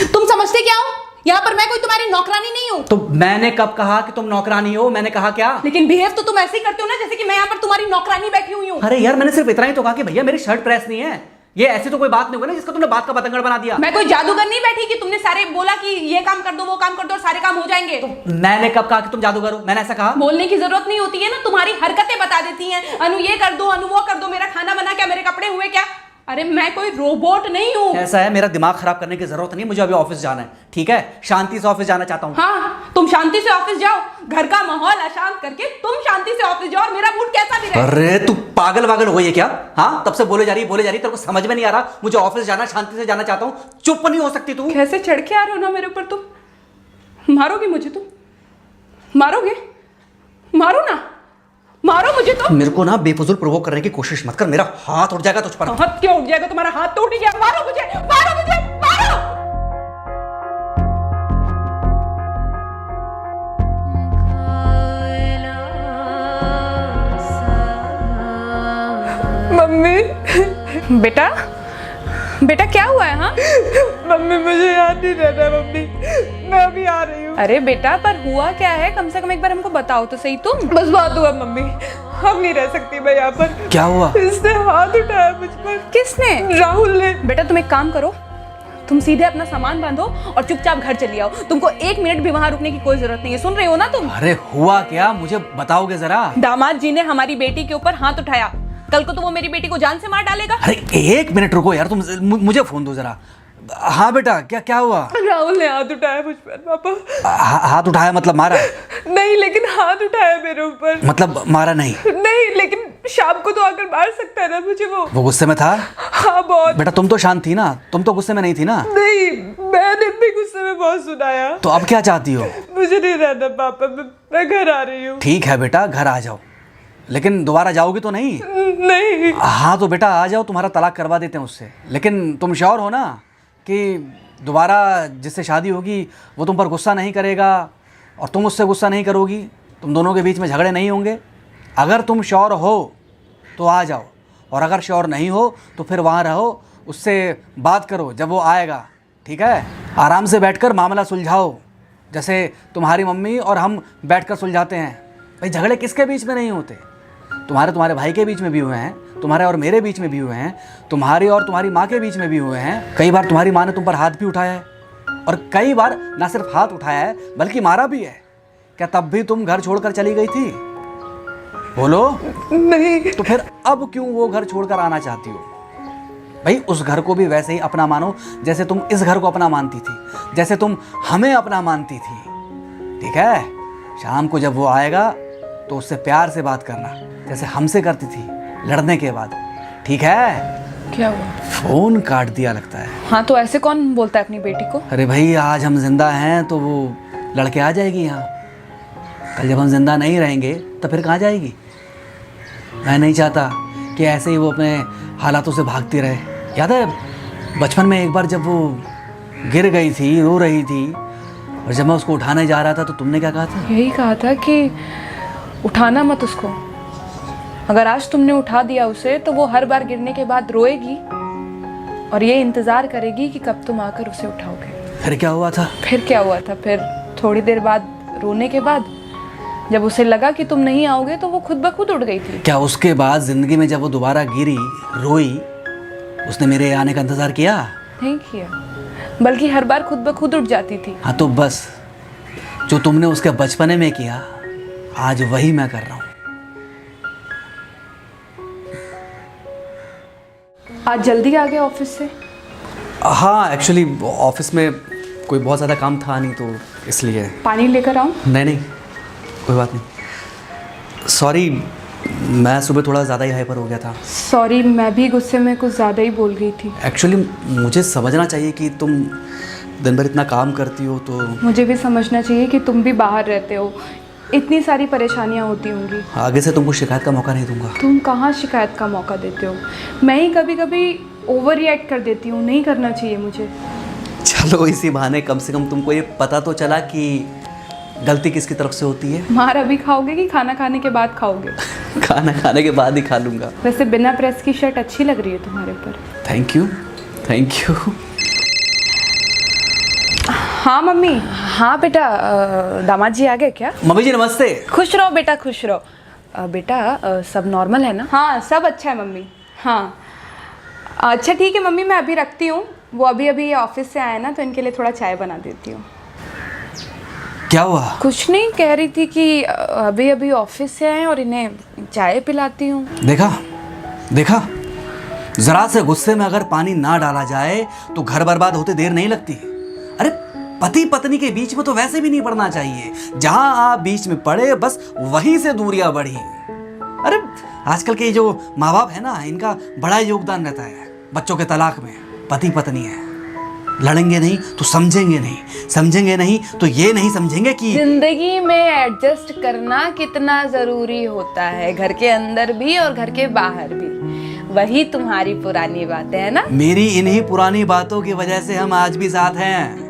तुम समझते क्या हो? यहाँ पर मैं कोई तुम्हारी नौकरानी नहीं हूँ। तो मैंने कब कहा कि तुम नौकरानी हो? मैंने कहा क्या? लेकिन बिहेव तो तुम ऐसे ही करते हो ना जैसे कि मैं यहाँ पर तुम्हारी नौकरानी बैठी हुई हूँ। अरे यार, मैंने सिर्फ इतना ही तो कहा कि भैया मेरी शर्ट प्रेस नहीं है। ये ऐसी तो कोई बात नहीं हुई ना जिसका तुमने बात का पतंगड़ बना दिया। मैं कोई जादूगर नहीं बैठी कि तुमने सारे बोला कि ये काम कर दो वो काम कर दो और सारे काम हो जाएंगे। मैंने कब कहा कि तुम जादूगर हो? मैंने ऐसा कहा? बोलने की जरूरत नहीं होती है ना, तुम्हारी हरकतें बता देती हैं। अनु ये कर दो, अनु वो कर दो, मेरा खाना बना क्या, मेरे कपड़े हुए क्या। अरे मैं कोई रोबोट नहीं हूँ। ऐसा है, मेरा दिमाग खराब करने की जरूरत नहीं, मुझे अभी ऑफिस जाना है। ठीक है, शांति से ऑफिस जाना चाहता हूँ। हाँ, तुम शांति से ऑफिस जाओ, घर का माहौल अशांत करके तुम शांति से ऑफिस जाओ और मेरा मूड कैसा भी रहे। अरे तू पागल वागल हो गई है क्या? हाँ, तब से बोले जा रही तेरे को समझ में नहीं आ रहा? मुझे ऑफिस जाना, शांति से जाना चाहता हूँ। चुप नहीं हो सकती तू? कैसे चढ़ के आ रहे हो ना मेरे ऊपर तुम। मारोगे मुझे? तुम मारोगे? मारो ना, मारो मुझे। तो मेरे को ना बेफजूल प्रोवोक करने की कोशिश मत कर, मेरा हाथ उठ जाएगा तुझ पर। हाथ क्यों उठ जाएगा? तुम्हारा हाथ तो उठ गया। मारो मुझे, मारो मुझे, मारो। मम्मी। बेटा, बेटा क्या हुआ है? हाँ मम्मी मुझे याद नहीं रहता मम्मी, मैं अभी आ रही हूँ। अरे बेटा, पर हुआ क्या है? कम से कम एक बार हमको बताओ तो सही। तुम बस बात हुआ मम्मी, हम नहीं रह सकती मैं यहाँ पर। क्या हुआ? इसने हाथ उठाया मुझ पर। किसने? राहुल ने। बेटा तुम एक काम करो, तुम सीधे अपना सामान बांधो और चुपचाप घर चली आओ। तुमको 1 मिनट भी वहां रुकने की कोई जरूरत नहीं है। सुन रहे हो ना तुम? अरे हुआ क्या, मुझे बताओगे जरा? दामाद जी ने हमारी बेटी के ऊपर हाथ उठाया। कल को तो वो मेरी बेटी को जान से मार डालेगा। अरे 1 मिनट रुको यार, तुम मुझे फोन दो जरा। हाँ बेटा, क्या हुआ? राहुल ने हाथ उठाया मुझ पर पापा। हाथ उठाया मतलब मारा? नहीं, लेकिन हाथ उठाया मेरे ऊपर। मतलब मारा नहीं? नहीं, लेकिन शाम को तो आकर मार सकता है ना मुझे वो गुस्से में था? हाँ बहुत। बेटा तुम तो शांत थी ना, तुम तो गुस्से में नहीं थी ना? नहीं, मैंने भी गुस्से में बहुत सुनाया। तो अब क्या चाहती हो? मुझे नहीं रहना पापा, मैं घर आ रही हूँ। ठीक है बेटा, घर आ जाओ, लेकिन दोबारा जाओगी तो नहीं? नहीं। हाँ तो बेटा आ जाओ, तुम्हारा तलाक करवा देते हैं उससे। लेकिन तुम श्योर हो ना कि दोबारा जिससे शादी होगी वो तुम पर गुस्सा नहीं करेगा और तुम उससे गुस्सा नहीं करोगी? तुम दोनों के बीच में झगड़े नहीं होंगे? अगर तुम श्योर हो तो आ जाओ, और अगर श्योर नहीं हो तो फिर वहाँ रहो, उससे बात करो जब वो आएगा। ठीक है, आराम से बैठकर मामला सुलझाओ, जैसे तुम्हारी मम्मी और हम बैठकर सुलझाते हैं। भाई झगड़े किसके बीच में नहीं होते? तुम्हारे भाई के बीच में भी हुए हैं, तुम्हारे और मेरे बीच में भी हुए हैं, तुम्हारी और तुम्हारी माँ के बीच में भी हुए हैं। कई बार तुम्हारी माँ ने तुम पर हाथ भी उठाया है, और कई बार ना सिर्फ हाथ उठाया है बल्कि मारा भी है। क्या तब भी तुम घर छोड़कर चली गई थी? बोलो। नहीं। तो फिर अब क्यों वो घर छोड़कर आना चाहती हो? भाई उस घर को भी वैसे ही अपना मानो जैसे तुम इस घर को अपना मानती थी, जैसे तुम हमें अपना मानती थी। ठीक है, शाम को जब वो आएगा तो उससे प्यार से बात करना, जैसे हमसे करती थी लड़ने के बाद। ठीक है? क्या हुआ? फोन काट दिया लगता है। हाँ तो ऐसे कौन बोलता है अपनी बेटी को? अरे भाई आज हम जिंदा हैं तो वो लड़के आ जाएगी यहाँ, कल जब हम जिंदा नहीं रहेंगे तो फिर कहाँ जाएगी? मैं नहीं चाहता कि ऐसे ही वो अपने हालातों से भागती रहे। याद है बचपन में एक बार जब वो गिर गई थी, रो रही थी, और जब मैं उसको उठाने जा रहा था तो तुमने क्या कहा था? यही कहा था कि उठाना मत उसको। अगर आज तुमने उठा दिया उसे तो वो हर बार गिरने के बाद रोएगी और ये इंतजार करेगी कि कब तुम आकर उसे उठाओगे। फिर क्या हुआ था? फिर क्या हुआ था? फिर थोड़ी देर बाद रोने के बाद जब उसे लगा कि तुम नहीं आओगे तो वो खुद ब खुद उठ गई थी। क्या उसके बाद जिंदगी में जब वो दोबारा गिरी, रोई, उसने मेरे आने का इंतजार किया? नहीं किया, बल्कि हर बार खुद ब खुद उठ जाती थी। हाँ तो बस जो तुमने उसके बचपने में किया आज वही मैं कर रहा हूँ। आज जल्दी आ गए ऑफिस से? हाँ एक्चुअली ऑफिस में कोई बहुत ज़्यादा काम था नहीं तो इसलिए। पानी लेकर आऊँ? नहीं कोई बात नहीं, सॉरी मैं सुबह थोड़ा ज़्यादा ही हाइपर हो गया था। सॉरी, मैं भी गुस्से में कुछ ज़्यादा ही बोल गई थी। एक्चुअली मुझे समझना चाहिए कि तुम दिन भर इतना काम करती हो तो मुझे भी समझना चाहिए कि तुम भी बाहर रहते हो, इतनी सारी परेशानियां होती होंगी। आगे से तुमको शिकायत का मौका नहीं दूंगा। तुम कहाँ शिकायत का मौका देते हो? मैं ही कभी कभी ओवर रिएक्ट कर देती हूँ, नहीं करना चाहिए मुझे। चलो इसी बहाने कम से कम तुमको ये पता तो चला कि गलती किसकी तरफ से होती है। मार अभी खाओगे कि खाना खाने के बाद खाओगे? खाना खाने के बाद ही खा लूँगा। वैसे बिना प्रेस की शर्ट अच्छी लग रही है तुम्हारे ऊपर। Thank you. हाँ मम्मी। हाँ बेटा, दामाद जी आ गए क्या? मम्मी जी नमस्ते। खुश रहो बेटा, खुश रहो। बेटा सब नॉर्मल है ना? हाँ सब अच्छा है मम्मी। हाँ अच्छा ठीक है मम्मी, मैं अभी रखती हूँ। वो अभी अभी ऑफिस से आए ना, तो इनके लिए थोड़ा चाय बना देती हूँ। क्या हुआ? कुछ नहीं, कह रही थी कि अभी अभी ऑफिस से आए और इन्हें चाय पिलाती हूँ। देखा देखा, जरा से गुस्से में अगर पानी ना डाला जाए तो घर बर्बाद होते देर नहीं लगती। अरे पति पत्नी के बीच में तो वैसे भी नहीं पड़ना चाहिए। जहां आप बीच में पड़े बस वहीं से दूरियां बढ़ी। अरे आजकल के जो माँ बाप है ना, इनका बड़ा योगदान रहता है बच्चों के तलाक में। पति पत्नी है, लड़ेंगे नहीं तो समझेंगे नहीं, समझेंगे नहीं तो ये नहीं समझेंगे कि जिंदगी में एडजस्ट करना कितना जरूरी होता है, घर के अंदर भी और घर के बाहर भी। वही तुम्हारी पुरानी बातें है ना। मेरी इन्हीं पुरानी बातों की वजह से हम आज भी साथ हैं।